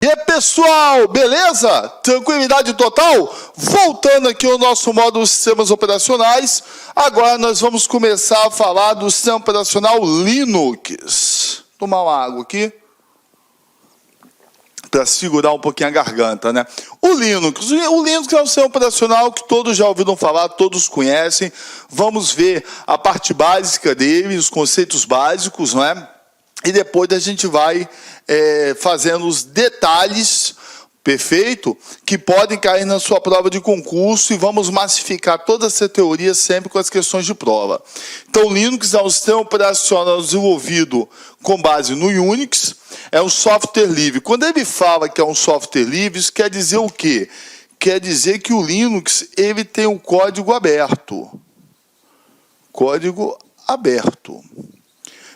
E aí, pessoal, beleza? Tranquilidade total? Voltando aqui ao nosso módulo Sistemas Operacionais, agora nós vamos começar a falar do sistema operacional Linux. Vou tomar uma água aqui para segurar um pouquinho a garganta, né? O Linux é um sistema operacional que todos já ouviram falar, todos conhecem. Vamos ver a parte básica dele, os conceitos básicos, não é? E depois a gente vai fazendo os detalhes, perfeito, que podem cair na sua prova de concurso, e vamos massificar toda essa teoria sempre com as questões de prova. Então, o Linux é um sistema operacional desenvolvido com base no Unix, é um software livre. Quando ele fala que é um software livre, isso quer dizer o quê? Quer dizer que o Linux ele tem um código aberto. Código aberto.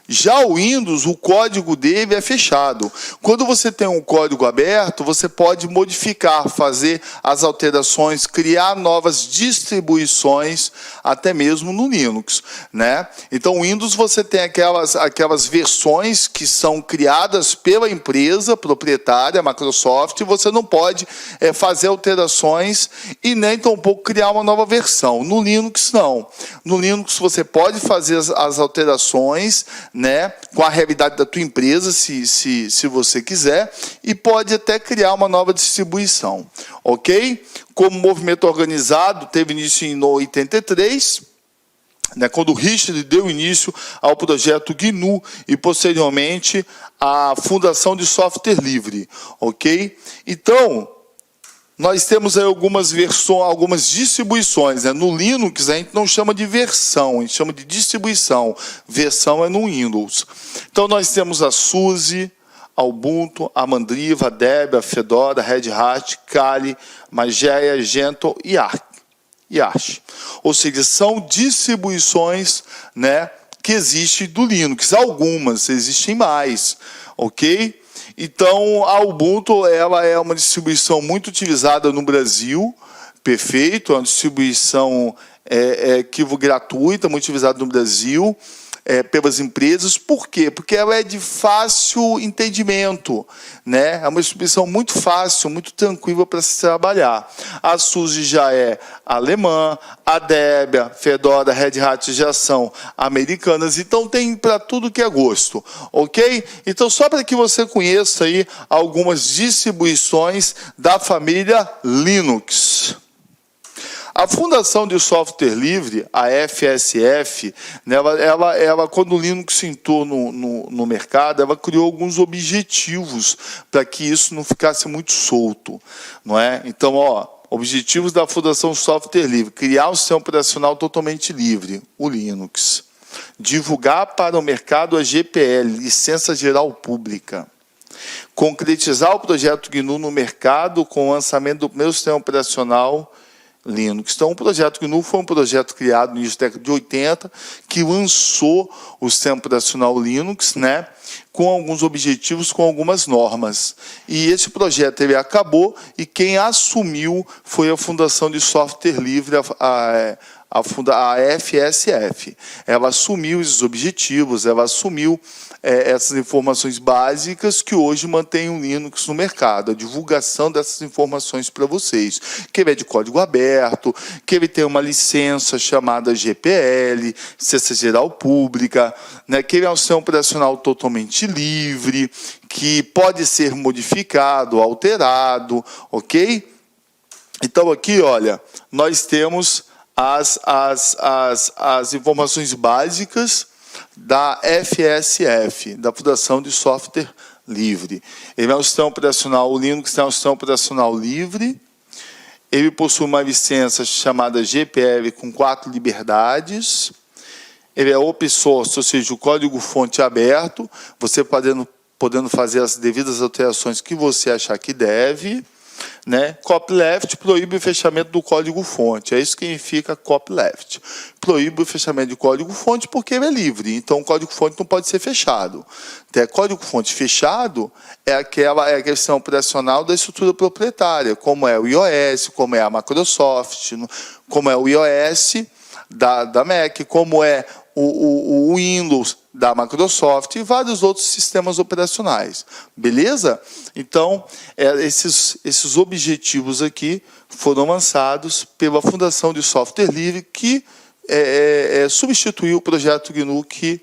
Já o Windows, o código dele é fechado. Quando você tem um código aberto, você pode modificar, fazer as alterações, criar novas distribuições, até mesmo no Linux, né? Então, o Windows você tem aquelas versões que são criadas pela empresa proprietária, a Microsoft, e você não pode fazer alterações e nem tampouco criar uma nova versão. No Linux, não. No Linux, você pode fazer as alterações, né, com a realidade da tua empresa, se você quiser, e pode até criar uma nova distribuição, ok? Como movimento organizado, teve início em 83, né, quando o Richard deu início ao projeto GNU e, posteriormente, a Fundação de Software Livre, ok? Então, nós temos aí algumas versões, algumas distribuições, né? No Linux a gente não chama de versão, a gente chama de distribuição. Versão é no Windows. Então nós temos a SUSE, a Ubuntu, a Mandriva, a Debian, a Fedora, a Red Hat, Kali, Mageia, Gentoo e Arch. Ou seja, são distribuições, né, que existem do Linux. Algumas, existem mais, ok? Então, a Ubuntu ela é uma distribuição muito utilizada no Brasil, perfeito, é uma distribuição gratuita, muito utilizada no Brasil, pelas empresas. Por quê? Porque ela é de fácil entendimento, né? É uma distribuição muito fácil, muito tranquila para se trabalhar. A SUSE já é alemã, a Debian, Fedora, Red Hat já são americanas, então tem para tudo que é gosto, ok? Então, só para que você conheça aí algumas distribuições da família Linux. A Fundação de Software Livre, a FSF, né, ela, quando o Linux entrou no mercado, ela criou alguns objetivos para que isso não ficasse muito solto, não é? Então, objetivos da Fundação Software Livre: criar um sistema operacional totalmente livre, o Linux. Divulgar para o mercado a GPL, Licença Geral Pública. Concretizar o projeto GNU no mercado com o lançamento do primeiro sistema operacional Linux. Então, o projeto GNU foi um projeto criado no início da década de 80, que lançou o sistema operacional Linux, né, com alguns objetivos, com algumas normas. E esse projeto ele acabou, e quem assumiu foi a Fundação de Software Livre, a FSF. Ela assumiu esses objetivos, ela assumiu essas informações básicas que hoje mantém o Linux no mercado, a divulgação dessas informações para vocês, que ele é de código aberto, que ele tem uma licença chamada GPL, Licença Geral Pública, né, que ele é um sistema operacional totalmente livre, que pode ser modificado, alterado, ok? Então aqui, olha, nós temos as informações básicas da FSF, da Fundação de Software Livre. Ele é um sistema operacional, o Linux é um sistema operacional livre, ele possui uma licença chamada GPL com 4 liberdades, ele é open source, ou seja, o código-fonte é aberto, você podendo fazer as devidas alterações que você achar que deve, né? Copyleft proíbe o fechamento do código-fonte. É isso que significa copyleft. Proíbe o fechamento de código-fonte porque ele é livre. Então, o código-fonte não pode ser fechado. Código-fonte fechado é aquele sistema operacional da estrutura proprietária, como é o iOS, como é a Microsoft, como é o iOS da Mac, como é o Windows da Microsoft e vários outros sistemas operacionais. Beleza? Então, esses objetivos aqui foram lançados pela Fundação de Software Livre, que substituiu o projeto GNU que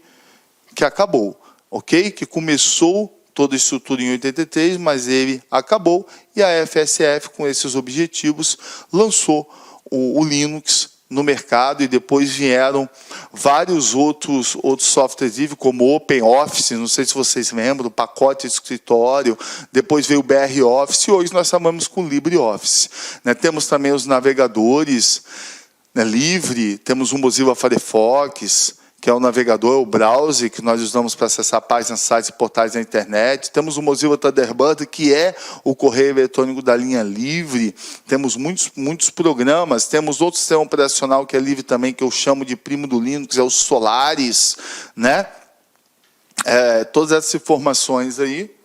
acabou, ok? Que começou toda a estrutura em 83, mas ele acabou, e a FSF, com esses objetivos, lançou o Linux no mercado, e depois vieram vários outros softwares livres, como o OpenOffice, não sei se vocês lembram, o pacote de escritório, depois veio o BR Office, e hoje nós chamamos com LibreOffice. Temos também os navegadores livre, temos o Mozilla Firefox, que é o navegador, o browser, que nós usamos para acessar páginas, sites e portais da internet. Temos o Mozilla Thunderbird, que é o correio eletrônico da linha livre. Temos muitos programas. Temos outro sistema operacional que é livre também, que eu chamo de primo do Linux, é o Solaris. Todas essas informações aí,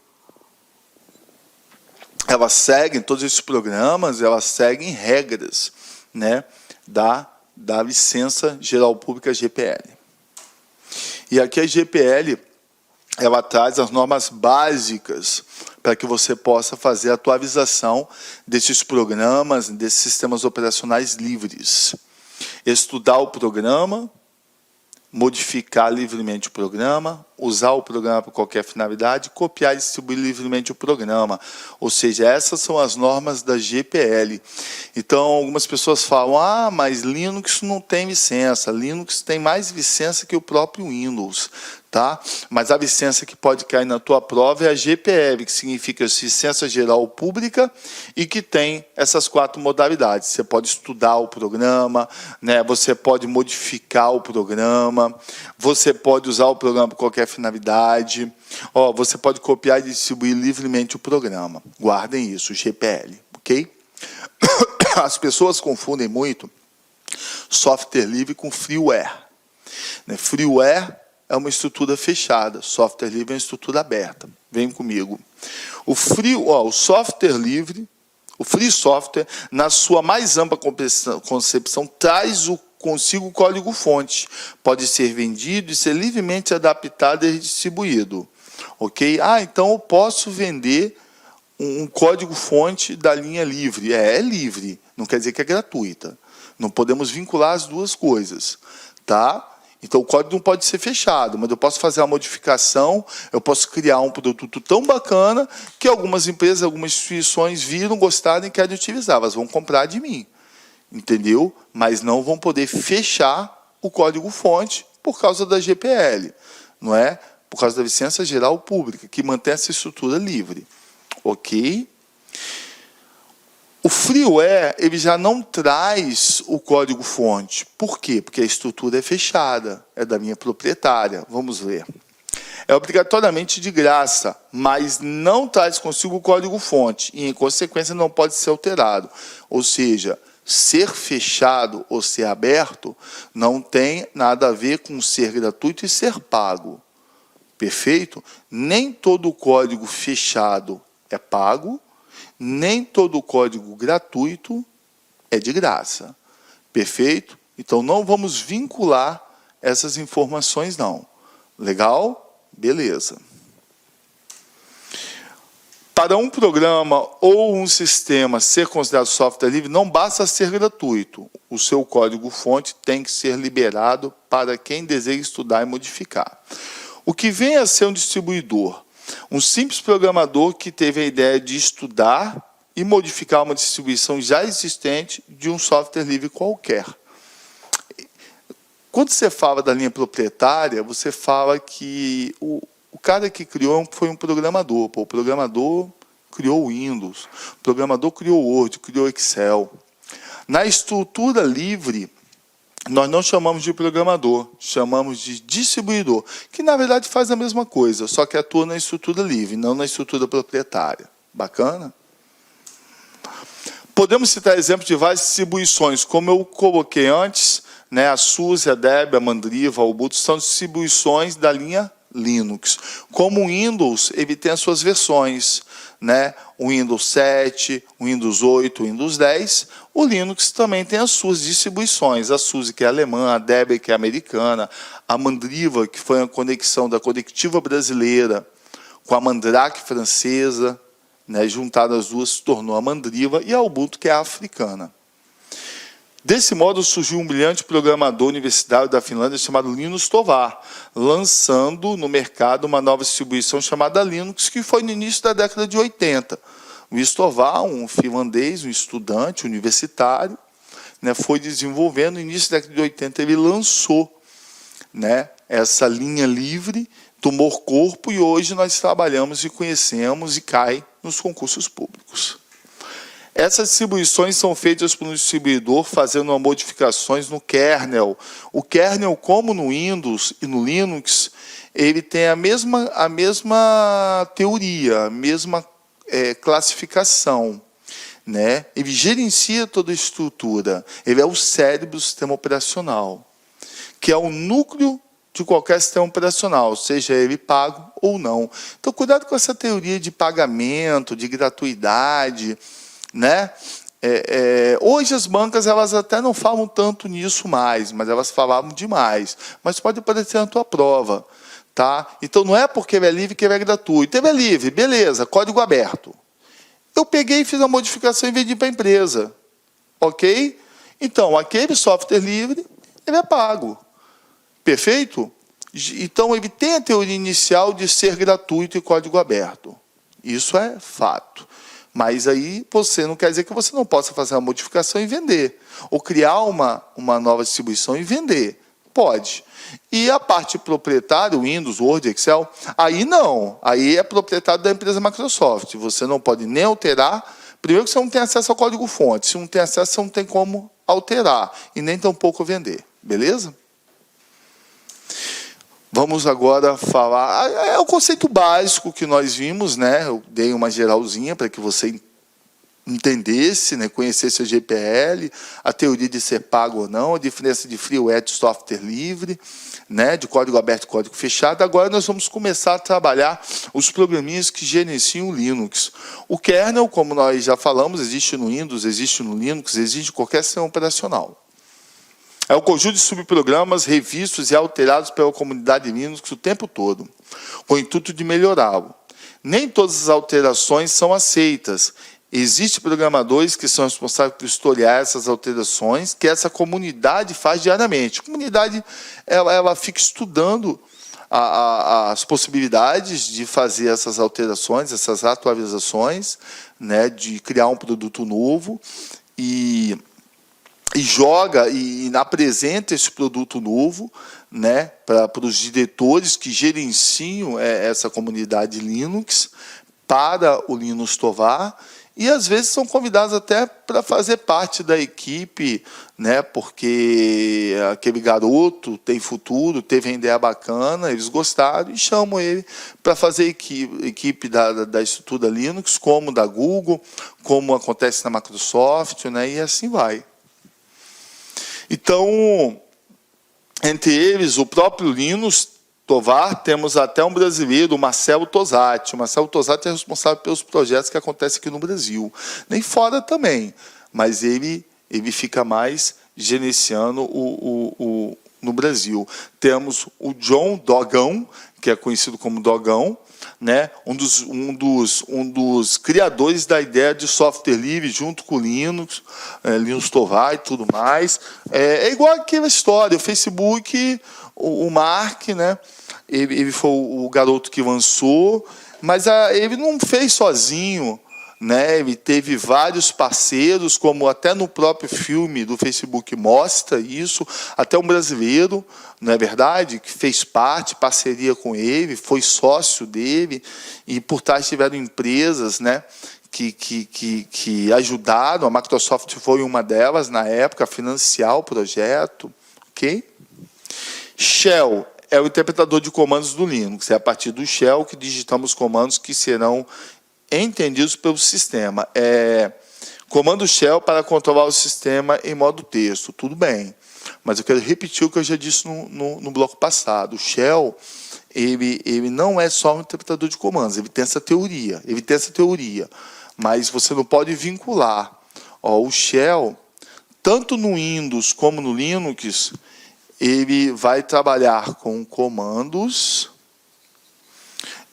elas seguem, todos esses programas, elas seguem regras da licença geral pública GPL. E aqui a GPL, ela traz as normas básicas para que você possa fazer a atualização desses programas, desses sistemas operacionais livres. Estudar o programa, modificar livremente o programa, usar o programa para qualquer finalidade, copiar e distribuir livremente o programa. Ou seja, essas são as normas da GPL. Então, algumas pessoas falam, mas Linux não tem licença, Linux tem mais licença que o próprio Windows. Mas a licença que pode cair na tua prova é a GPL, que significa licença geral pública e que tem essas 4 modalidades. Você pode estudar o programa, você pode modificar o programa, você pode usar o programa para qualquer finalidade, você pode copiar e distribuir livremente o programa. Guardem isso, GPL, ok? As pessoas confundem muito software livre com freeware. Freeware é uma estrutura fechada, software livre é uma estrutura aberta. Vem comigo. O software livre, o free software, na sua mais ampla concepção, traz consigo o código-fonte. Pode ser vendido e ser livremente adaptado e distribuído. Ok? Então eu posso vender um código-fonte da linha livre. É livre, não quer dizer que é gratuita. Não podemos vincular as duas coisas. Então, o código não pode ser fechado, mas eu posso fazer uma modificação, eu posso criar um produto tão bacana que algumas empresas, algumas instituições viram, gostaram e querem utilizar. Elas vão comprar de mim, entendeu? Mas não vão poder fechar o código-fonte por causa da GPL, não é? Por causa da licença geral pública, que mantém essa estrutura livre. Ok? O freeware, ele já não traz o código-fonte. Por quê? Porque a estrutura é fechada, é da minha proprietária. Vamos ver. É obrigatoriamente de graça, mas não traz consigo o código-fonte e, em consequência, não pode ser alterado. Ou seja, ser fechado ou ser aberto não tem nada a ver com ser gratuito e ser pago. Perfeito? Nem todo código fechado é pago, nem todo código gratuito é de graça. Perfeito? Então, não vamos vincular essas informações, não. Legal? Beleza. Para um programa ou um sistema ser considerado software livre, não basta ser gratuito. O seu código-fonte tem que ser liberado para quem deseja estudar e modificar. O que vem a ser um distribuidor? Um simples programador que teve a ideia de estudar e modificar uma distribuição já existente de um software livre qualquer. Quando você fala da linha proprietária, você fala que o cara que criou foi um programador. O programador criou o Windows, o programador criou o Word, criou o Excel. Na estrutura livre, nós não chamamos de programador, chamamos de distribuidor, que na verdade faz a mesma coisa, só que atua na estrutura livre, não na estrutura proprietária. Bacana? Podemos citar exemplos de várias distribuições, como eu coloquei antes, a SUSE, a Debian, a Mandriva, a Ubuntu, são distribuições da linha Linux. Como o Windows, ele tem as suas versões. né, o Windows 7, o Windows 8, o Windows 10, o Linux também tem as suas distribuições, a SUSE, que é alemã, a Debian, que é americana, a Mandriva, que foi a conexão da Conectiva brasileira com a Mandrake francesa, né, juntadas as duas se tornou a Mandriva, e a Ubuntu, que é a africana. Desse modo, surgiu um brilhante programador universitário da Finlândia chamado Linus Torvalds, lançando no mercado uma nova distribuição chamada Linux, que foi no início da década de 80. O Linus Torvalds, um finlandês, um estudante universitário, né, foi desenvolvendo, no início da década de 80, ele lançou, né, essa linha livre, tomou corpo, e hoje nós trabalhamos e conhecemos e cai nos concursos públicos. Essas distribuições são feitas por um distribuidor fazendo modificações no kernel. O kernel, como no Windows e no Linux, ele tem a mesma teoria, a mesma classificação, né? Ele gerencia toda a estrutura. Ele é o cérebro do sistema operacional, que é o núcleo de qualquer sistema operacional, seja ele pago ou não. Então, cuidado com essa teoria de pagamento, de gratuidade, né? Hoje as bancas elas até não falam tanto nisso mais, mas elas falavam demais. Mas pode aparecer na tua prova, tá? Então não é porque ele é livre que ele é gratuito. Ele é livre, beleza, código aberto. Eu peguei e fiz a modificação e vendi para a empresa, ok? Então aquele software livre ele é pago, perfeito? Então ele tem a teoria inicial de ser gratuito e código aberto. Isso é fato. Mas aí você não quer dizer que você não possa fazer uma modificação e vender. Ou criar uma nova distribuição e vender. Pode. E a parte proprietária, Windows, Word, Excel, aí não. Aí é proprietário da empresa Microsoft. Você não pode nem alterar. Primeiro que você não tem acesso ao código-fonte. Se não tem acesso, você não tem como alterar. E nem tampouco vender. Beleza? Vamos agora falar, é o conceito básico que nós vimos, né? Eu dei uma geralzinha para que você entendesse, né? Conhecesse a GPL, a teoria de ser pago ou não, a diferença de freeware de software livre, né? De código aberto e código fechado. Agora nós vamos começar a trabalhar os programinhas que gerenciam o Linux. O kernel, como nós já falamos, existe no Windows, existe no Linux, existe em qualquer sistema operacional. É um conjunto de subprogramas revistos e alterados pela comunidade Linux o tempo todo, com o intuito de melhorá-lo. Nem todas as alterações são aceitas. Existem programadores que são responsáveis por historiar essas alterações, que essa comunidade faz diariamente. A comunidade ela fica estudando as possibilidades de fazer essas alterações, essas atualizações, né, de criar um produto novo e joga e apresenta esse produto novo, né, para os diretores que gerenciam essa comunidade Linux, para o Linus Torvalds, e às vezes são convidados até para fazer parte da equipe, né, porque aquele garoto tem futuro, teve uma ideia bacana, eles gostaram e chamam ele para fazer equipe da estrutura Linux, como da Google, como acontece na Microsoft, né, e assim vai. Então, entre eles, o próprio Linus Torvalds, temos até um brasileiro, o Marcelo Tosatti. O Marcelo Tosatti é responsável pelos projetos que acontecem aqui no Brasil. Nem fora também, mas ele fica mais gerenciando no Brasil. Temos o John Dogão, que é conhecido como Dogão, né? um dos criadores da ideia de software livre, junto com o Linus Torvalds e tudo mais. É igual aquela história, o Facebook, o Mark, né? Ele foi o garoto que lançou, mas ele não fez sozinho, né? Ele teve vários parceiros, como até no próprio filme do Facebook mostra isso, até um brasileiro, não é verdade, que fez parceria com ele, foi sócio dele, e por trás tiveram empresas, né, que ajudaram. A Microsoft foi uma delas na época a financiar o projeto, ok? Shell é o interpretador de comandos do Linux. É a partir do Shell que digitamos comandos que serão entendidos pelo sistema. Comando Shell para controlar o sistema em modo texto. Tudo bem. Mas eu quero repetir o que eu já disse no bloco passado. O Shell ele não é só um interpretador de comandos, ele tem essa teoria, mas você não pode vincular. Ó, o shell, tanto no Windows como no Linux, ele vai trabalhar com comandos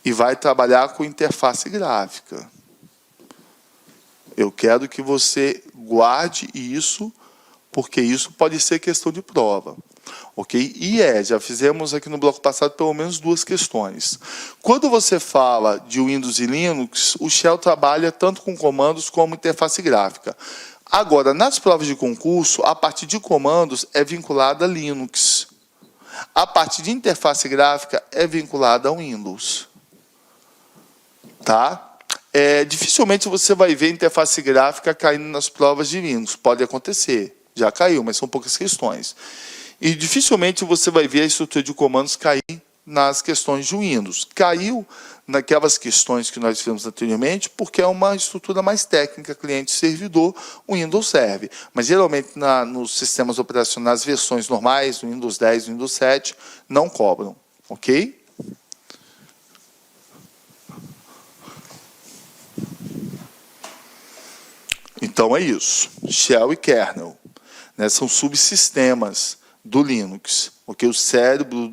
e vai trabalhar com interface gráfica. Eu quero que você guarde isso, porque isso pode ser questão de prova. Ok? E já fizemos aqui no bloco passado pelo menos 2 questões. Quando você fala de Windows e Linux, o shell trabalha tanto com comandos como interface gráfica. Agora, nas provas de concurso, a parte de comandos é vinculada a Linux. A parte de interface gráfica é vinculada a Windows. Tá? Dificilmente você vai ver interface gráfica caindo nas provas de Linux. Pode acontecer. Já caiu, mas são poucas questões. E dificilmente você vai ver a estrutura de comandos cair nas questões de Windows. Caiu naquelas questões que nós fizemos anteriormente, porque é uma estrutura mais técnica, cliente-servidor, o Windows serve. Mas geralmente nos sistemas operacionais, nas versões normais, no Windows 10, no Windows 7, não cobram. Ok? Então é isso. Shell e kernel, né, são subsistemas do Linux. Okay? O cérebro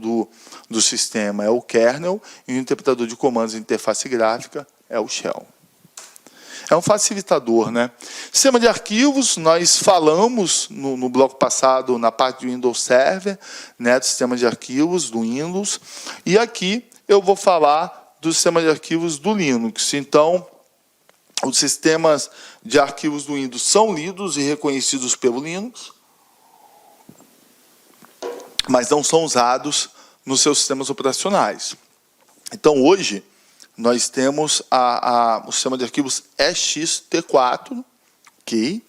do sistema é o kernel e o interpretador de comandos e interface gráfica é o shell. É um facilitador, né? Sistema de arquivos, nós falamos no bloco passado, na parte do Windows Server, né, do sistema de arquivos do Windows. E aqui eu vou falar do sistema de arquivos do Linux. Então, os sistemas de arquivos do Windows são lidos e reconhecidos pelo Linux, mas não são usados nos seus sistemas operacionais. Então, hoje, nós temos o sistema de arquivos ext4, ok?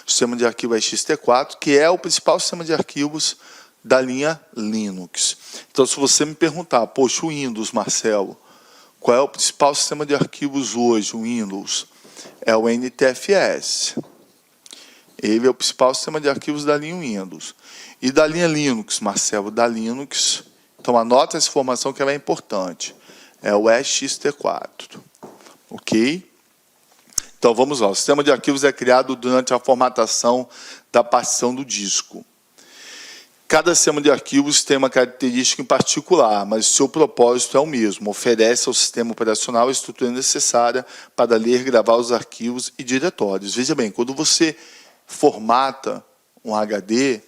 O sistema de arquivo ext4, que é o principal sistema de arquivos da linha Linux. Então, se você me perguntar, poxa, o Windows, Marcelo, qual é o principal sistema de arquivos hoje, o Windows? É o NTFS. Ele é o principal sistema de arquivos da linha Windows. E da linha Linux, Marcelo, da Linux. Então, anota essa informação que ela é importante. É o ext4. Ok? Então, vamos lá. O sistema de arquivos é criado durante a formatação da partição do disco. Cada sistema de arquivos tem uma característica em particular, mas seu propósito é o mesmo. Oferece ao sistema operacional a estrutura necessária para ler e gravar os arquivos e diretórios. Veja bem, quando você formata um HD,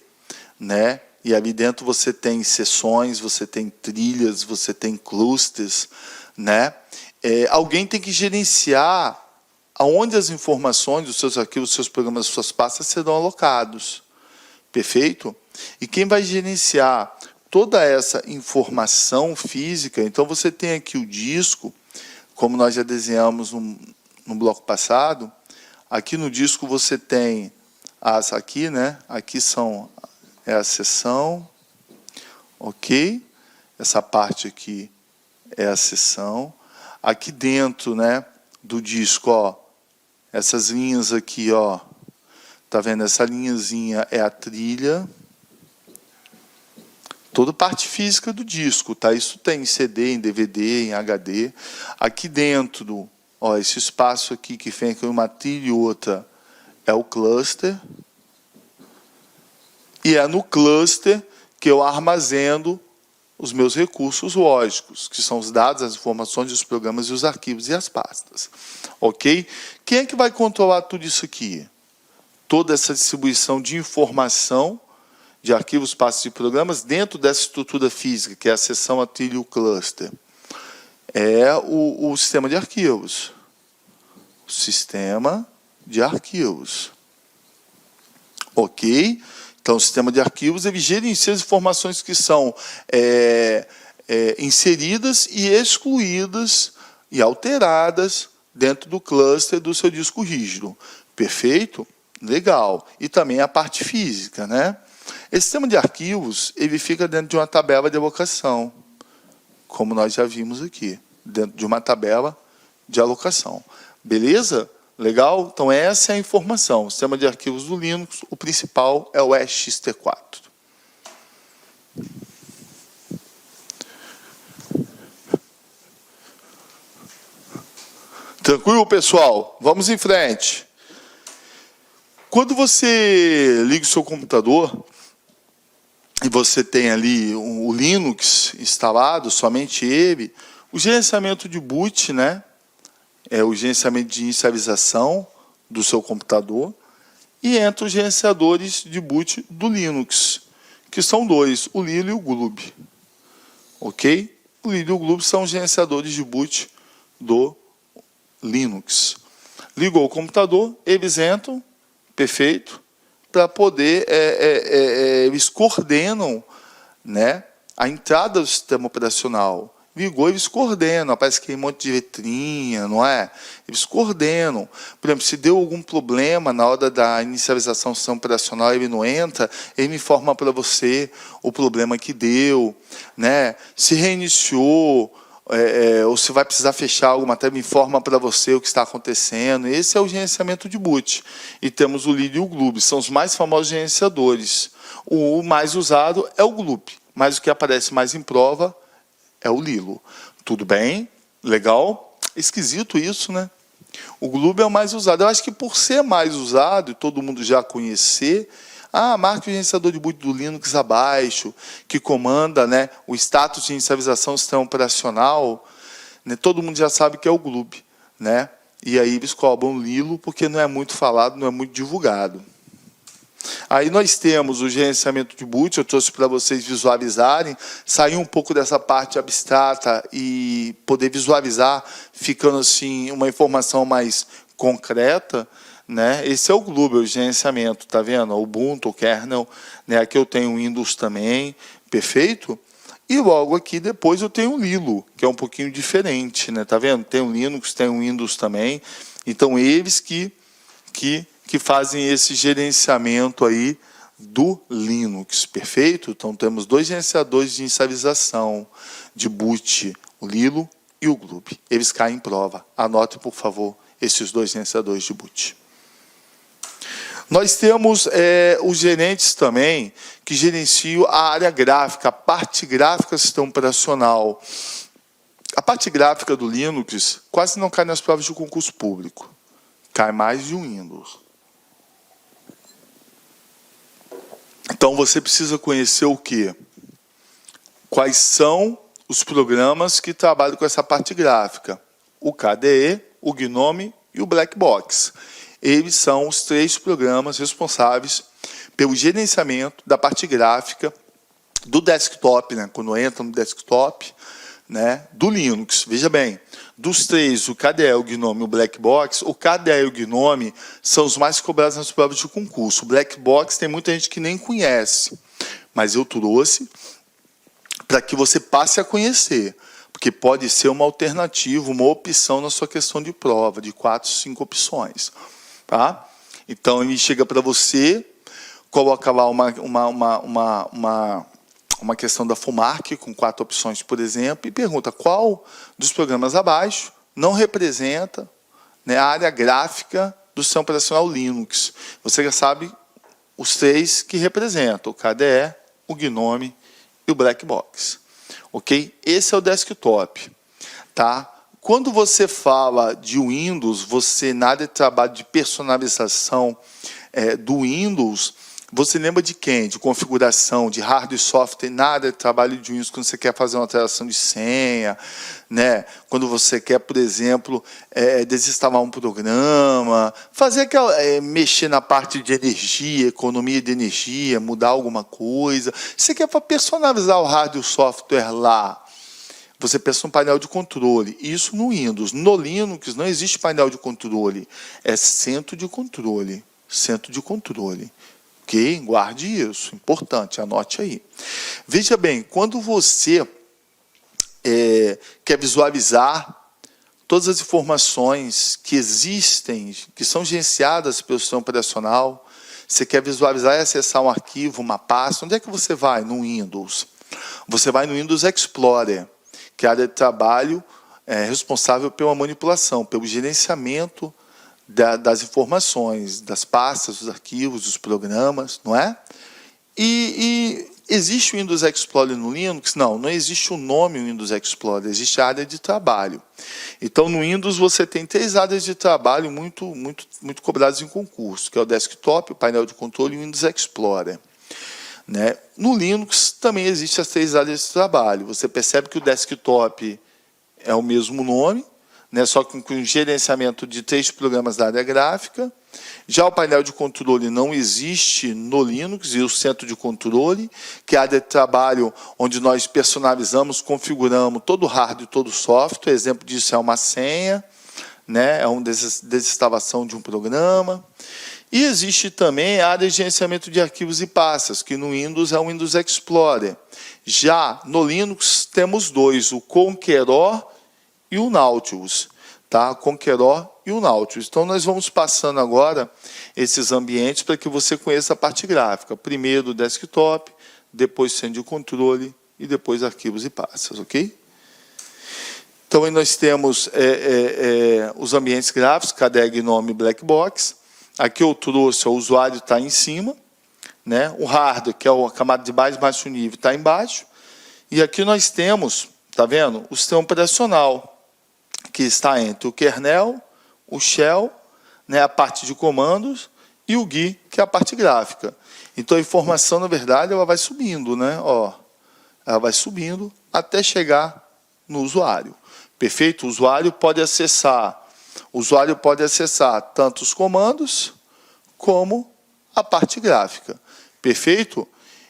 né, e ali dentro você tem seções, você tem trilhas, você tem clusters, né, alguém tem que gerenciar aonde as informações dos seus arquivos, dos seus programas, das suas pastas serão alocados. Perfeito? E quem vai gerenciar toda essa informação física, então você tem aqui o disco, como nós já desenhamos no bloco passado. Aqui no disco você tem aqui, né? Aqui é a seção, ok? Essa parte aqui é a seção. Aqui dentro, né, do disco, ó, essas linhas aqui, ó, tá vendo? Essa linhazinha é a trilha. Toda a parte física do disco, tá? Isso tem em CD, em DVD, em HD. Aqui dentro, ó, esse espaço aqui que vem entre uma trilha e outra é o cluster. E é no cluster que eu armazeno os meus recursos lógicos, que são os dados, as informações, os programas e os arquivos e as pastas. Ok? Quem é que vai controlar tudo isso aqui? Toda essa distribuição de informação de arquivos, pastas e programas dentro dessa estrutura física, que é a seção, a trilha e o cluster. É o sistema de arquivos. O sistema de arquivos. Ok? Então, o sistema de arquivos, ele gerencia as informações que são inseridas e excluídas e alteradas dentro do cluster do seu disco rígido. Perfeito? Legal. E também a parte física, né? Esse sistema de arquivos, ele fica dentro de uma tabela de alocação, como nós já vimos aqui, dentro de uma tabela de alocação. Beleza? Legal? Então, essa é a informação. O sistema de arquivos do Linux, o principal é o ext4. Tranquilo, pessoal? Vamos em frente. Quando você liga o seu computador e você tem ali o Linux instalado, somente ele, o gerenciamento de boot, né, é o gerenciamento de inicialização do seu computador, e entra os gerenciadores de boot do Linux, que são dois, o Lilo e o Gloob. Ok? O Lilo e o Gloob são os gerenciadores de boot do Linux. Ligou o computador, eles entram, perfeito, para poder, eles coordenam, né, a entrada do sistema operacional. Ligou, eles coordenam, aparece aquele monte de letrinha, não é? Eles coordenam. Por exemplo, se deu algum problema na hora da inicialização do sistema operacional, ele não entra, ele informa para você o problema que deu, né? Se reiniciou, ou se vai precisar fechar alguma tela, informa para você o que está acontecendo. Esse é o gerenciamento de boot. E temos o Lilo e o Gloob, são os mais famosos gerenciadores. O mais usado é o Gloob, mas o que aparece mais em prova é o Lilo. Tudo bem? Legal? Esquisito isso, né? O Gloob é o mais usado. Eu acho que por ser mais usado, e todo mundo já conhecer, marque o gerenciador de boot do Linux abaixo, que comanda, né, o status de inicialização do sistema operacional, né, todo mundo já sabe que é o Gloob, né? E aí eles cobram o Lilo, porque não é muito falado, não é muito divulgado. Aí nós temos o gerenciamento de boot, eu trouxe para vocês visualizarem, sair um pouco dessa parte abstrata e poder visualizar, ficando assim uma informação mais concreta, né? Esse é o Gloob, o gerenciamento, tá vendo? O Ubuntu, o kernel, né? Aqui eu tenho o Windows também, perfeito? E logo aqui depois eu tenho o Lilo, que é um pouquinho diferente, né? Tá vendo? Tem o Linux, tem o Windows também. Então eles que fazem esse gerenciamento aí do Linux, perfeito? Então temos dois gerenciadores de inicialização de boot, o Lilo e o Gloob. Eles caem em prova. Anote, por favor, esses dois gerenciadores de boot. Nós temos os gerentes também que gerenciam a área gráfica, a parte gráfica do sistema operacional. A parte gráfica do Linux quase não cai nas provas de concurso público. Cai mais de um Windows. Então você precisa conhecer o quê? Quais são os programas que trabalham com essa parte gráfica? O KDE, o GNOME e o Black Box. Eles são os três programas responsáveis pelo gerenciamento da parte gráfica do desktop, né? Quando entra no desktop, né? Do Linux. Veja bem, dos três, o KDE, o GNOME e o Black Box, o KDE e o GNOME são os mais cobrados nas provas de concurso. O Black Box tem muita gente que nem conhece, mas eu trouxe para que você passe a conhecer, porque pode ser uma alternativa, uma opção na sua questão de prova, de 4, 5 opções. Tá? Então, ele chega para você, coloca lá uma questão da FUMARC, com 4 opções, por exemplo, e pergunta qual dos programas abaixo não representa, né, a área gráfica do sistema operacional Linux. Você já sabe os 3 que representam, o KDE, o GNOME e o Black Box. Ok? Esse é o desktop. Tá? Quando você fala de Windows, você na área de trabalho de personalização do Windows, você lembra de quem? De configuração, de hardware e software, na área de trabalho de Windows, quando você quer fazer uma alteração de senha, né? Quando você quer, por exemplo, desinstalar um programa, fazer aquela, mexer na parte de energia, economia de energia, mudar alguma coisa. Você quer personalizar o hardware e o software lá. Você pensa no painel de controle. Isso no Windows. No Linux não existe painel de controle. É centro de controle. Centro de controle. Ok? Guarde isso. Importante. Anote aí. Veja bem, quando você quer visualizar todas as informações que existem, que são gerenciadas pelo sistema operacional, você quer visualizar e acessar um arquivo, uma pasta, onde é que você vai no Windows? Você vai no Windows Explorer, que é a área de trabalho responsável pela manipulação, pelo gerenciamento das informações, das pastas, dos arquivos, dos programas, não é? E Existe o Windows Explorer no Linux? Não, não existe o nome Windows Explorer, existe a área de trabalho. Então, no Windows, você tem 3 áreas de trabalho muito cobradas em concurso, que é o desktop, o painel de controle e o Windows Explorer. Né? No Linux, também existem as 3 áreas de trabalho. Você percebe que o desktop é o mesmo nome, né? Só que com gerenciamento de 3 programas da área gráfica. Já o painel de controle não existe no Linux, e o centro de controle, que é a área de trabalho onde nós personalizamos, configuramos todo o hardware e todo o software. Exemplo disso é uma senha, né? É uma desinstalação de um programa. E existe também a área de gerenciamento de arquivos e pastas, que no Windows é o Windows Explorer. Já no Linux temos 2, o Conqueror e o Nautilus. Tá? Conqueror e o Nautilus. Então, nós vamos passando agora esses ambientes para que você conheça a parte gráfica. Primeiro o desktop, depois centro de controle e depois arquivos e pastas, ok? Então, aí nós temos os ambientes gráficos, KDE, GNOME, Black Box. Aqui eu trouxe, o usuário está em cima, né? O hardware, que é a camada de baixo nível, está embaixo. E aqui nós temos, tá vendo? O sistema operacional, que está entre o kernel, o shell, né, a parte de comandos, e o GUI, que é a parte gráfica. Então, a informação, na verdade, ela vai subindo, né? Ó, ela vai subindo até chegar no usuário. Perfeito? O usuário pode acessar tanto os comandos como a parte gráfica. Perfeito?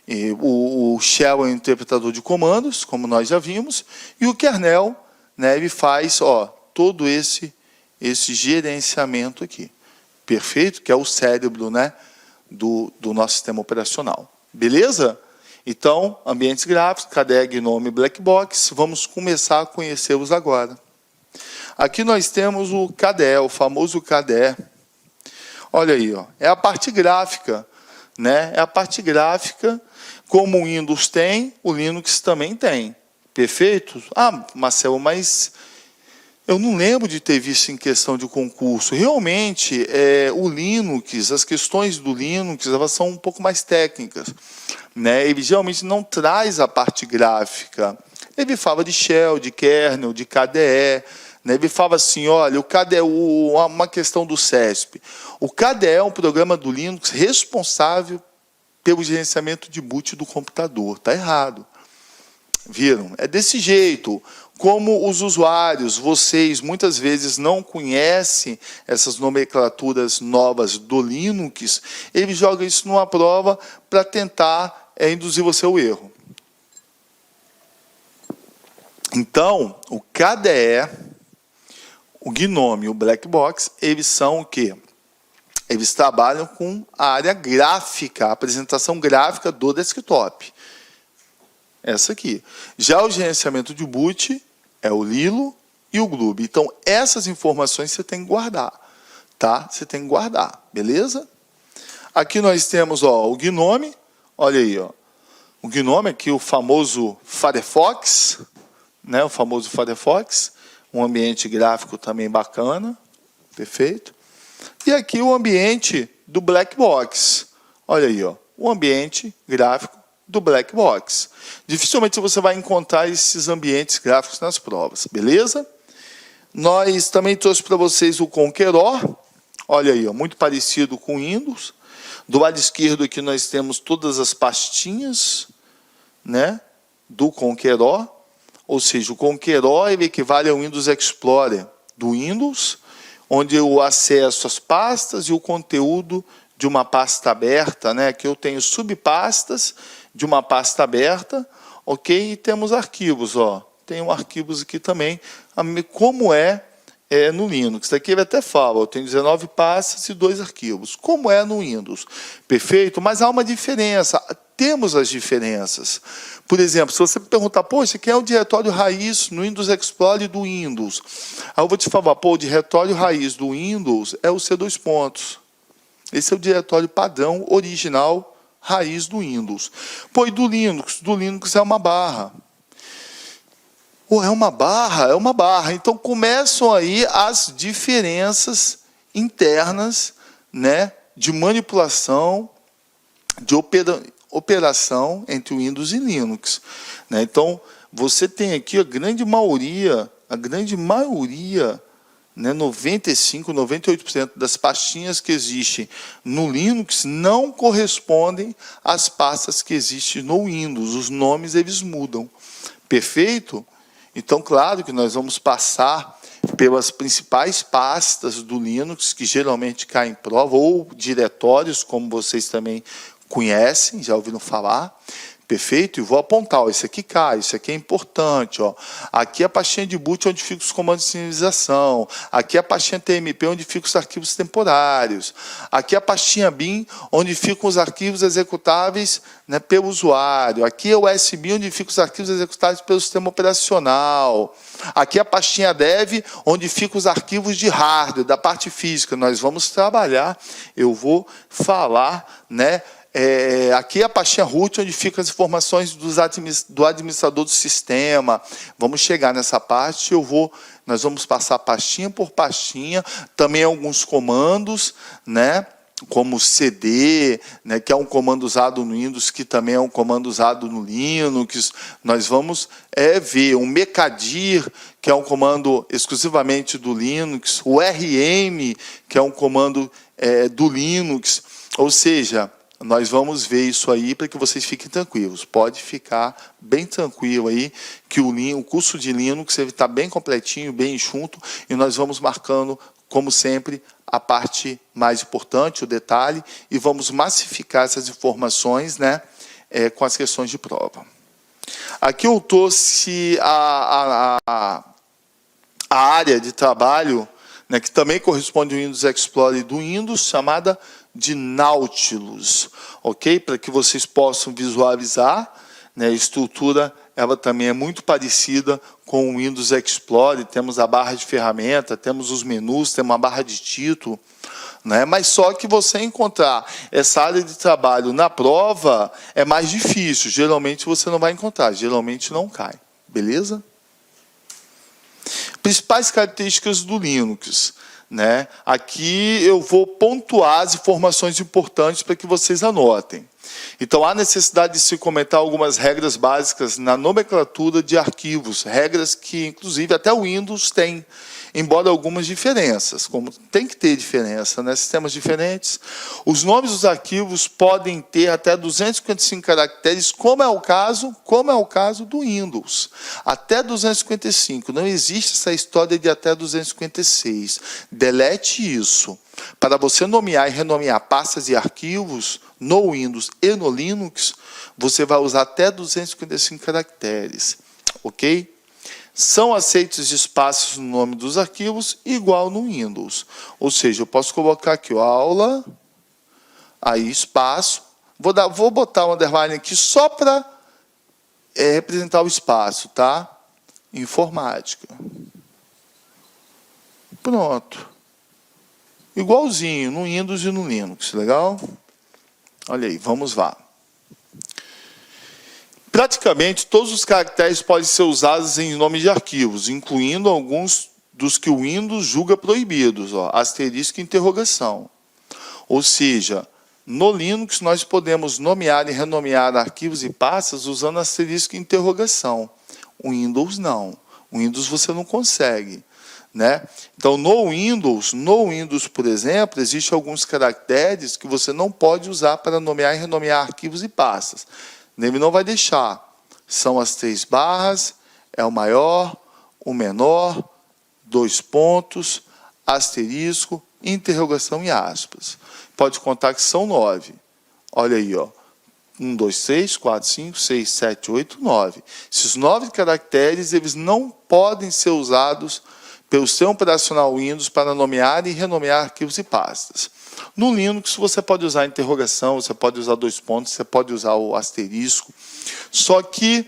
E o shell é o interpretador de comandos, como nós já vimos, e o kernel, né, ele faz todo esse gerenciamento aqui. Perfeito? Que é o cérebro, né, do nosso sistema operacional. Beleza? Então, ambientes gráficos, KDE, GNOME, Black Box, vamos começar a conhecê-los agora. Aqui nós temos o KDE, o famoso KDE. Olha aí, é a parte gráfica, né? É a parte gráfica, como o Windows tem, o Linux também tem. Perfeito? Ah, Marcelo, mas eu não lembro de ter visto em questão de concurso. Realmente, o Linux, as questões do Linux, elas são um pouco mais técnicas, né? Ele geralmente não traz a parte gráfica. Ele fala de shell, de kernel, de KDE. Né? Ele fala assim, olha, o KDE, uma questão do CESP. O KDE é um programa do Linux responsável pelo gerenciamento de boot do computador. Está errado. Viram? É desse jeito. Como os usuários, vocês muitas vezes não conhecem essas nomenclaturas novas do Linux, ele joga isso numa prova para tentar induzir você ao erro. Então, o KDE, o GNOME e o Black Box, eles são o quê? Eles trabalham com a área gráfica, a apresentação gráfica do desktop. Essa aqui. Já o gerenciamento de boot é o Lilo e o Gloob. Então, essas informações você tem que guardar. Tá? Você tem que guardar, beleza? Aqui nós temos o GNOME. Olha aí, o GNOME aqui, o famoso Firefox, né? O famoso Firefox, um ambiente gráfico também bacana, perfeito. E aqui o ambiente do Black Box. Olha aí, o ambiente gráfico do Black Box. Dificilmente você vai encontrar esses ambientes gráficos nas provas, beleza? Nós também trouxe para vocês o Conqueror. Olha aí, muito parecido com o Windows. Do lado esquerdo aqui nós temos todas as pastinhas, né, do Conqueror. Ou seja, o Conqueror ele equivale ao Windows Explorer do Windows, onde eu acesso as pastas e o conteúdo de uma pasta aberta, né? Aqui eu tenho subpastas de uma pasta aberta, ok? E temos arquivos, Tenho arquivos aqui também, como no Linux. Aqui ele até fala, eu tenho 19 pastas e 2 arquivos. Como é no Windows? Perfeito? Mas há uma diferença. Temos as diferenças. Por exemplo, se você perguntar, poxa, quem é o diretório raiz no Windows Explorer do Windows? Aí eu vou te falar, o diretório raiz do Windows é o C2 . Esse é o diretório padrão, original, raiz do Windows. E do Linux? Do Linux é uma barra. É uma barra? É uma barra. Então, começam aí as diferenças internas, né, de manipulação, de operação entre o Windows e Linux, né? Então, você tem aqui a grande maioria, né, 95%, 98% das pastinhas que existem no Linux não correspondem às pastas que existem no Windows. Os nomes, eles mudam. Perfeito? Então, claro que nós vamos passar pelas principais pastas do Linux, que geralmente caem em prova, ou diretórios, como vocês também conhecem, já ouviram falar. Perfeito? E vou apontar, ó, esse aqui cai, isso aqui é importante. Ó. Aqui é a pastinha de boot, onde ficam os comandos de sinalização. Aqui é a pastinha TMP, onde ficam os arquivos temporários. Aqui é a pastinha bin, onde ficam os arquivos executáveis, né, pelo usuário. Aqui é o USB, onde ficam os arquivos executáveis pelo sistema operacional. Aqui é a pastinha dev, onde ficam os arquivos de hardware, da parte física. Nós vamos trabalhar, eu vou falar, né, aqui é a pastinha root, onde ficam as informações do administrador do sistema. Vamos chegar nessa parte, nós vamos passar pastinha por pastinha, também alguns comandos, né, como cd, né, que é um comando usado no Windows, que também é um comando usado no Linux. Nós vamos ver o mkdir, que é um comando exclusivamente do Linux, o rm, que é um comando do Linux, ou seja, nós vamos ver isso aí para que vocês fiquem tranquilos. Pode ficar bem tranquilo aí, que o curso de Linux está bem completinho, bem enxuto, e nós vamos marcando, como sempre, a parte mais importante, o detalhe, e vamos massificar essas informações, né, com as questões de prova. Aqui eu trouxe a área de trabalho, né, que também corresponde ao Windows Explorer do Windows, chamada de Nautilus, ok? Para que vocês possam visualizar, né, a estrutura, ela também é muito parecida com o Windows Explorer. Temos a barra de ferramenta, temos os menus, temos uma barra de título, né? Mas só que você encontrar essa área de trabalho na prova é mais difícil. Geralmente você não vai encontrar, geralmente não cai, beleza? Principais características do Linux, né? Aqui eu vou pontuar as informações importantes para que vocês anotem. Então, há necessidade de se comentar algumas regras básicas na nomenclatura de arquivos, regras que, inclusive, até o Windows tem, embora algumas diferenças, como tem que ter diferença, né? Sistemas diferentes. Os nomes dos arquivos podem ter até 255 caracteres, como é o caso do Windows. Até 255, não existe essa história de até 256. Delete isso. Para você nomear e renomear pastas e arquivos no Windows e no Linux, você vai usar até 255 caracteres, ok? São aceitos espaços no nome dos arquivos, igual no Windows. Ou seja, eu posso colocar aqui, ó, aula, aí espaço, vou botar um underline aqui só para representar o espaço, tá? Informática. Pronto. Igualzinho no Windows e no Linux, legal? Olha aí, vamos lá. Praticamente todos os caracteres podem ser usados em nome de arquivos, incluindo alguns dos que o Windows julga proibidos, ó, asterisco e interrogação. Ou seja, no Linux nós podemos nomear e renomear arquivos e pastas usando asterisco e interrogação. O Windows não. O Windows você não consegue, né? Então, no Windows, por exemplo, existem alguns caracteres que você não pode usar para nomear e renomear arquivos e pastas. Ele não vai deixar. São as 3 barras, é o maior, o menor, 2 pontos, asterisco, interrogação e aspas. Pode contar que são 9. Olha aí, ó. 1, 2, 3, 4, 5, 6, 7, 8, 9. Esses 9 caracteres, eles não podem ser usados pelo sistema operacional Windows para nomear e renomear arquivos e pastas. No Linux, você pode usar a interrogação, você pode usar 2 pontos, você pode usar o asterisco. Só que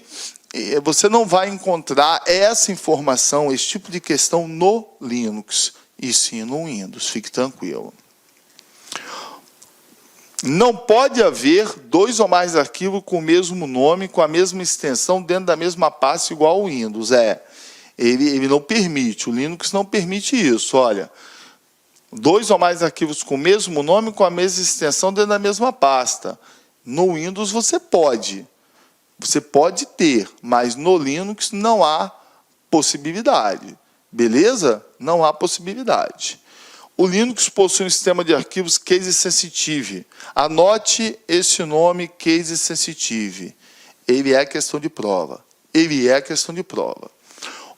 você não vai encontrar essa informação, esse tipo de questão no Linux, e sim no Windows, fique tranquilo. Não pode haver 2 ou mais arquivos com o mesmo nome, com a mesma extensão, dentro da mesma pasta, igual ao Windows. Ele não permite, o Linux não permite isso. Olha, 2 ou mais arquivos com o mesmo nome, com a mesma extensão, dentro da mesma pasta. No Windows você pode. Você pode ter, mas no Linux não há possibilidade. Beleza? Não há possibilidade. O Linux possui um sistema de arquivos case sensitive. Anote esse nome, case sensitive. Ele é questão de prova. Ele é questão de prova.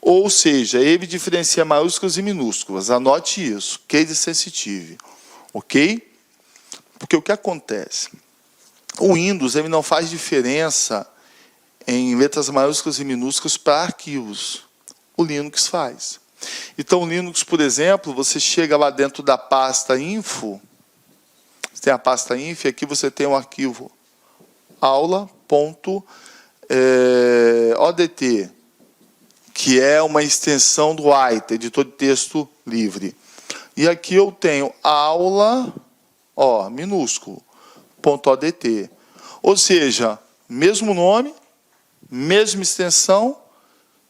Ou seja, ele diferencia maiúsculas e minúsculas. Anote isso, case sensitive. Ok? Porque o que acontece? O Windows ele não faz diferença em letras maiúsculas e minúsculas para arquivos. O Linux faz. Então, o Linux, por exemplo, você chega lá dentro da pasta info, você tem a pasta info, e aqui você tem um arquivo aula.odt, que é uma extensão do Writer, editor de texto livre. E aqui eu tenho aula, minúsculo, .odt. Ou seja, mesmo nome, mesma extensão,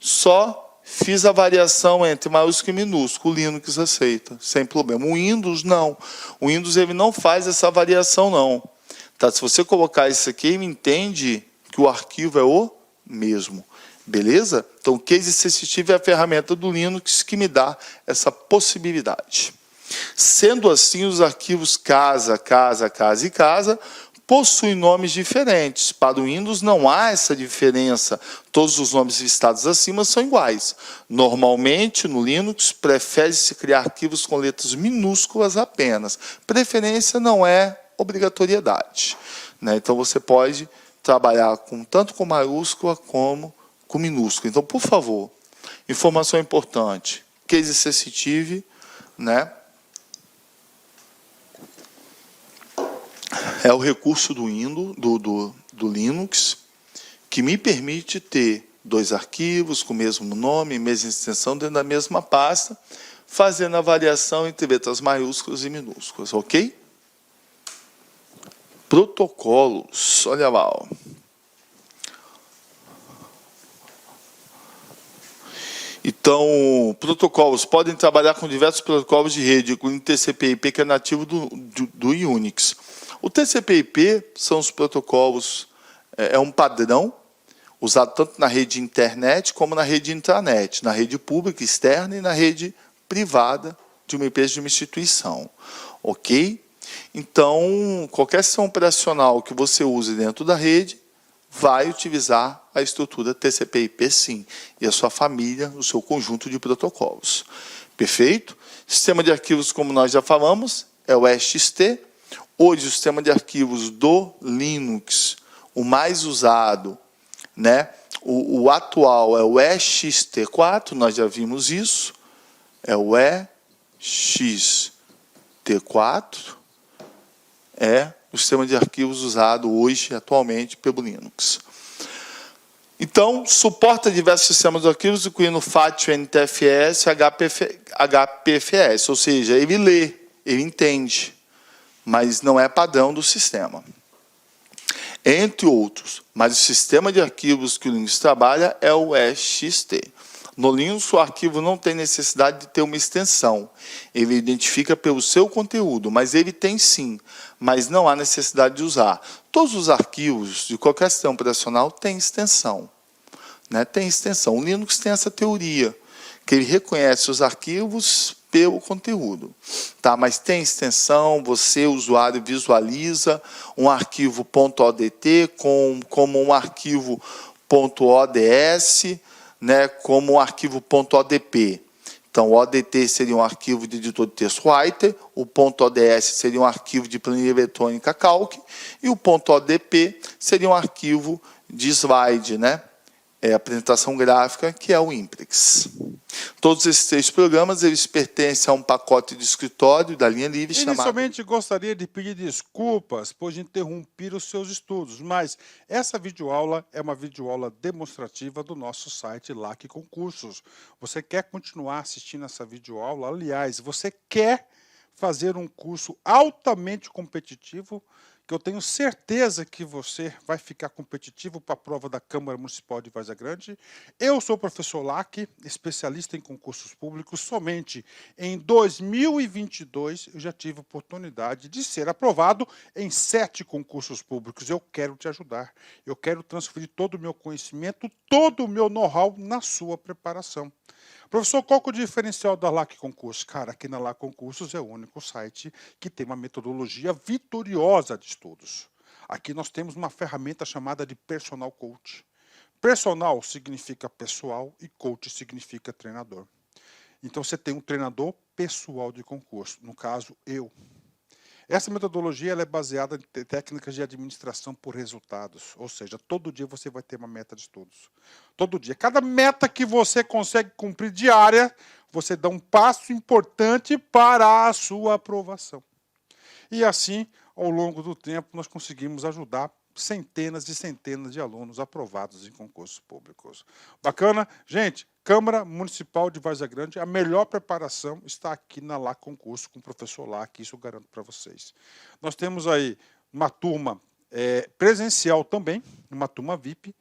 só fiz a variação entre maiúsculo e minúsculo. O Linux aceita, sem problema. O Windows, não. O Windows ele não faz essa variação, não. Tá? Se você colocar isso aqui, ele entende que o arquivo é o mesmo. Beleza? Então, o Case Sensitive é a ferramenta do Linux que me dá essa possibilidade. Sendo assim, os arquivos casa, casa, casa e casa possuem nomes diferentes. Para o Windows não há essa diferença. Todos os nomes listados acima são iguais. Normalmente, no Linux, prefere-se criar arquivos com letras minúsculas apenas. Preferência não é obrigatoriedade. Né? Então, você pode trabalhar tanto com maiúscula como com minúscula. Então, por favor, informação importante. Case sensitive, né? É o recurso do Windows, do Linux, que me permite ter dois arquivos com o mesmo nome, mesma extensão, dentro da mesma pasta, fazendo a variação entre letras maiúsculas e minúsculas, ok? Protocolos, olha lá. Então, protocolos podem trabalhar com diversos protocolos de rede, incluindo TCP/IP, que é nativo do Unix. O TCP/IP são os protocolos, é um padrão usado tanto na rede internet como na rede intranet, na rede pública externa e na rede privada de uma empresa, de uma instituição. Ok? Então, qualquer sistema operacional que você use dentro da rede vai utilizar a estrutura TCP/IP, sim, e a sua família, o seu conjunto de protocolos. Perfeito? Sistema de arquivos, como nós já falamos, é o EXT. Hoje, o sistema de arquivos do Linux, o mais usado, né, o atual é o ext4, nós já vimos isso, é o ext4, é o sistema de arquivos usado hoje, atualmente, pelo Linux. Então, suporta diversos sistemas de arquivos, incluindo FAT, NTFS, HPFS, ou seja, ele lê, ele entende, mas não é padrão do sistema. Entre outros, mas o sistema de arquivos que o Linux trabalha é o ext. No Linux, o arquivo não tem necessidade de ter uma extensão. Ele identifica pelo seu conteúdo, mas ele tem sim, mas não há necessidade de usar. Todos os arquivos de qualquer sistema operacional têm extensão. Né? Tem extensão. O Linux tem essa teoria, que ele reconhece os arquivos pelo conteúdo. Tá? Mas tem extensão, você, usuário, visualiza um arquivo .odt como um arquivo .ods, né, como um arquivo .odp. Então, o ODT seria um arquivo de editor de texto Writer, o .ods seria um arquivo de planilha eletrônica Calc, e o .odp seria um arquivo de slide, né, apresentação gráfica, que é o Imprex. Todos esses três programas eles pertencem a um pacote de escritório da linha livre chamado... Inicialmente, gostaria de pedir desculpas por interromper os seus estudos, mas essa videoaula é uma videoaula demonstrativa do nosso site LAC Concursos. Você quer continuar assistindo essa videoaula? Aliás, você quer fazer um curso altamente competitivo, que que eu tenho certeza que você vai ficar competitivo para a prova da Câmara Municipal de Várzea Grande. Eu sou o professor Lac, especialista em concursos públicos. Somente em 2022 eu já tive a oportunidade de ser aprovado em 7 concursos públicos. Eu quero te ajudar. Eu quero transferir todo o meu conhecimento, todo o meu know-how na sua preparação. Professor, qual que é o diferencial da LAC Concursos? Cara, aqui na LAC Concursos é o único site que tem uma metodologia vitoriosa de estudos. Aqui nós temos uma ferramenta chamada de Personal Coach. Personal significa pessoal e coach significa treinador. Então você tem um treinador pessoal de concurso, no caso eu. Essa metodologia ela é baseada em técnicas de administração por resultados, ou seja, todo dia você vai ter uma meta de estudos. Todo dia. Cada meta que você consegue cumprir diária, você dá um passo importante para a sua aprovação. E assim, ao longo do tempo, nós conseguimos ajudar centenas e centenas de alunos aprovados em concursos públicos. Bacana? Gente, Câmara Municipal de Várzea Grande, a melhor preparação está aqui na LAC Concurso, com o professor Lac, isso eu garanto para vocês. Nós temos aí uma turma presencial também, uma turma VIP,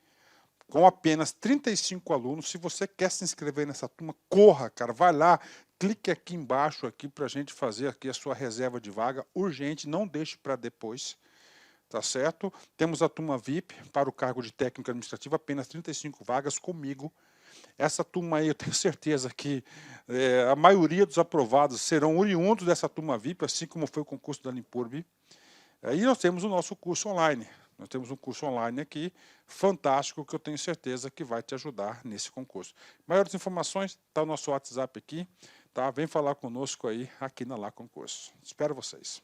com apenas 35 alunos. Se você quer se inscrever nessa turma, corra, cara, vai lá, clique aqui embaixo aqui para a gente fazer aqui a sua reserva de vaga, urgente, não deixe para depois. Tá certo? Temos a turma VIP para o cargo de técnico administrativo, apenas 35 vagas comigo. Essa turma aí, eu tenho certeza que a maioria dos aprovados serão oriundos dessa turma VIP, assim como foi o concurso da Limpurb. E nós temos o nosso curso online. Nós temos um curso online aqui, fantástico, que eu tenho certeza que vai te ajudar nesse concurso. Maiores informações, está o nosso WhatsApp aqui. Tá? Vem falar conosco aí, aqui na LAC Concurso. Espero vocês.